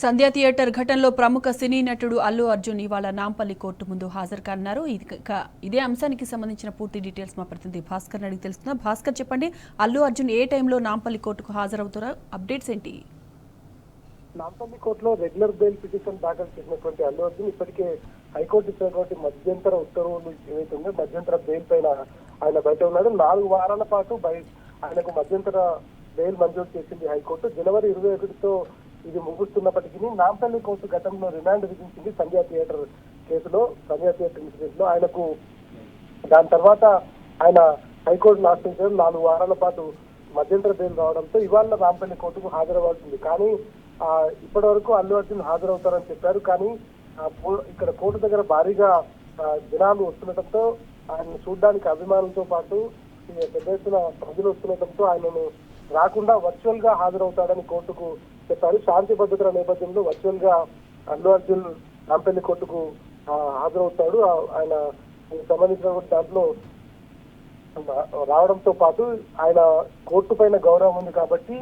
సంధ్యా theatre ఘటనలో ప్రముఖ సినీ నటుడు అల్లు అర్జున్ ఇవాళ నాంపల్లి కోర్టు ముందు హాజరు కానున్నారు. ఇదే అంశానికి సంబంధించిన పూర్తి డీటెయిల్స్ మా ప్రతినిధి భాస్కర్ అడిగి తెలుస్తున్నా. భాస్కర్, చెప్పండి, అల్లు అర్జున్ ఏ టైంలో నాంపల్లి కోర్టుకు హాజరవుతారో అప్డేట్స్ ఏంటి? నాంపల్లి కోర్టులో రెగ్యులర్ బెయిల్ పిటిషన్ దాఖలు చేసినటువంటి అల్లు అర్జున్ ఇప్పటికే హైకోర్టు ఇచ్చినటువంటి మధ్యంతర ఉత్తర్వులు ఏవైతే ఉన్నాయో మధ్యంతర బెయిల్ పైన ఆయన బయట ఉన్నాడు. 4 వారాల పాటు ఆయనకు మధ్యంతర బెయిల్ మంజూరు చేసింది హైకోర్టు. జనవరి 21తో ఇది ముగుస్తున్నప్పటికీ నాంపల్లి కోర్టు గతంలో రిమాండ్ విధించింది సంధ్యా థియేటర్ కేసులో, సంధ్యా థియేటర్ ఇన్సిడెంట్ లో. ఆయనకు దాని తర్వాత ఆయన హైకోర్టును ఆశ్రయించడం 4 వారాల పాటు మధ్యంతర బెయిల్ రావడంతో ఇవాళ నాంపల్లి కోర్టుకు హాజరవ్వాల్సింది. కానీ ఇప్పటి వరకు అల్లు అర్జున్ హాజరవుతారని చెప్పారు. కానీ ఇక్కడ కోర్టు దగ్గర భారీగా జనాలు వస్తుండటంతో ఆయన చూడడానికి అభిమానులతో పాటు పెద్ద ఎత్తున ప్రజలు వస్తుండటంతో ఆయనను రాకుండా వర్చువల్ గా హాజరవుతాడని కోర్టుకు చెప్పారు. శాంతి భద్రతల నేపథ్యంలో వర్చువల్ గా అల్లు అర్జున్ నాంపల్లి కోర్టుకు హాజరవుతాడు. ఆయన సంబంధించిన దాంట్లో రావడంతో పాటు ఆయన కోర్టు పైన గౌరవం ఉంది కాబట్టి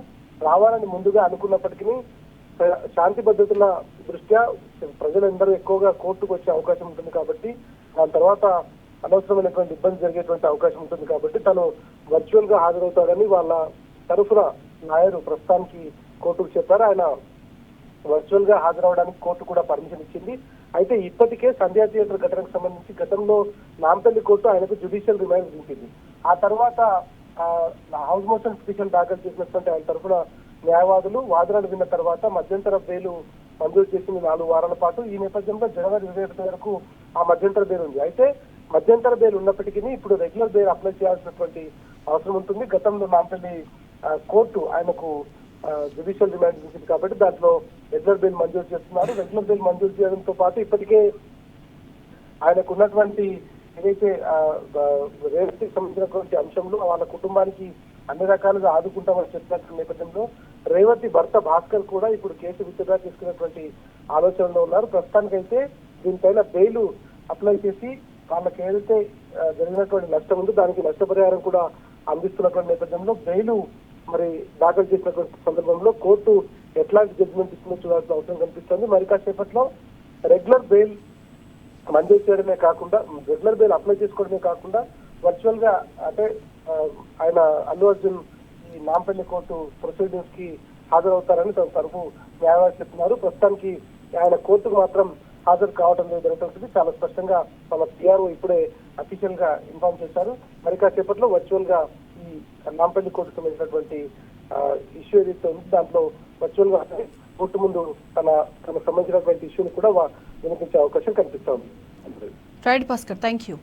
రావాలని ముందుగా అనుకున్నప్పటికీ శాంతి భద్రతల దృష్ట్యా ప్రజలందరూ ఎక్కువగా కోర్టుకు వచ్చే అవకాశం ఉంటుంది కాబట్టి దాని తర్వాత అనవసరమైనటువంటి ఇబ్బంది జరిగేటువంటి అవకాశం ఉంటుంది కాబట్టి తను వర్చువల్ గా హాజరవుతాడని వాళ్ళ తరఫున లాయరు ప్రస్తుతానికి కోర్టుకు చెప్పారు. ఆయన వర్చువల్ గా హాజరవడానికి కోర్టు కూడా పర్మిషన్ ఇచ్చింది. అయితే ఇప్పటికే సంధ్యా థియేటర్ ఘటనకు సంబంధించి గతంలో నాంపల్లి కోర్టు ఆయనకు జ్యుడిషియల్ రిమాండ్ విధించింది. ఆ తర్వాత హౌస్ మోషన్ పిటిషన్ దాఖలు చేసినటువంటి ఆయన తరఫున న్యాయవాదులు వాదనలు విన్న తర్వాత మధ్యంతర బెయిల్ మంజూరు చేసింది 4 వారాల పాటు. ఈ నేపథ్యంలో జనవరి 21 వరకు ఆ మధ్యంతర బెయిల్ ఉంది. అయితే మధ్యంతర బెయిల్ ఉన్నప్పటికీ ఇప్పుడు రెగ్యులర్ బెయిల్ అప్లై చేయాల్సినటువంటి అవసరం ఉంటుంది. గతంలో నాంపల్లి కోర్టు ఆయనకు జ్యుడిషియల్ రిమాండ్ ఇచ్చింది కాబట్టి దాంట్లో రెగ్యులర్ బెయిల్ మంజూరు చేస్తున్నారు. రెగ్యులర్ బెయిల్ మంజూరు చేయడంతో పాటు ఇప్పటికే ఆయనకు ఉన్నటువంటి ఏదైతే రేవతికి సంబంధించినటువంటి అంశంలో వాళ్ళ కుటుంబానికి అన్ని రకాలుగా ఆదుకుంటామని చెప్పినటువంటి నేపథ్యంలో రేవతి భర్త భాస్కర్ కూడా ఇప్పుడు కేసు విత్డ్రా చేసుకునేటువంటి ఆలోచనలో ఉన్నారు. ప్రస్తుతానికైతే దీనిపైన బెయిల్ అప్లై చేసి వాళ్ళకి ఏదైతే జరిగినటువంటి నష్టం ఉందో దానికి నష్టపరిహారం కూడా అందిస్తున్నటువంటి నేపథ్యంలో బెయిల్ మరి దాఖలు చేసినటువంటి సందర్భంలో కోర్టు ఎట్లాంటి జడ్జిమెంట్ ఇస్తుందో చూడాల్సిన అవసరం కనిపిస్తుంది. మరి కాసేపట్లో రెగ్యులర్ బెయిల్ మంజూరు చేయడమే కాకుండా రెగ్యులర్ బెయిల్ అప్లై చేసుకోవడమే కాకుండా వర్చువల్ గా అంటే ఆయన అల్లు అర్జున్ ఈ నాంపల్లి కోర్టు ప్రొసీడింగ్స్ కి హాజరవుతారని తన తరఫు న్యాయవాది చెప్తున్నారు. ప్రస్తుతానికి ఆయన కోర్టుకు మాత్రం హాజరు కావడం లేదనేటువంటిది చాలా స్పష్టంగా వాళ్ళ పిఆర్ఓ ఇప్పుడే అఫీషియల్ గా ఇన్ఫార్మ్ చేశారు. మరి కాసేపట్లో వర్చువల్ గా ఈ నాంపల్లి కోర్టుకు సంబంధించినటువంటి ఇష్యూ ఏదైతే ఉంది దాంట్లో వర్చువల్ గా కోర్టు ముందు తనకు సంబంధించినటువంటి ఇష్యూని కూడా వినిపించే అవకాశం కనిపిస్తోంది. Right Bhaskar, thank you.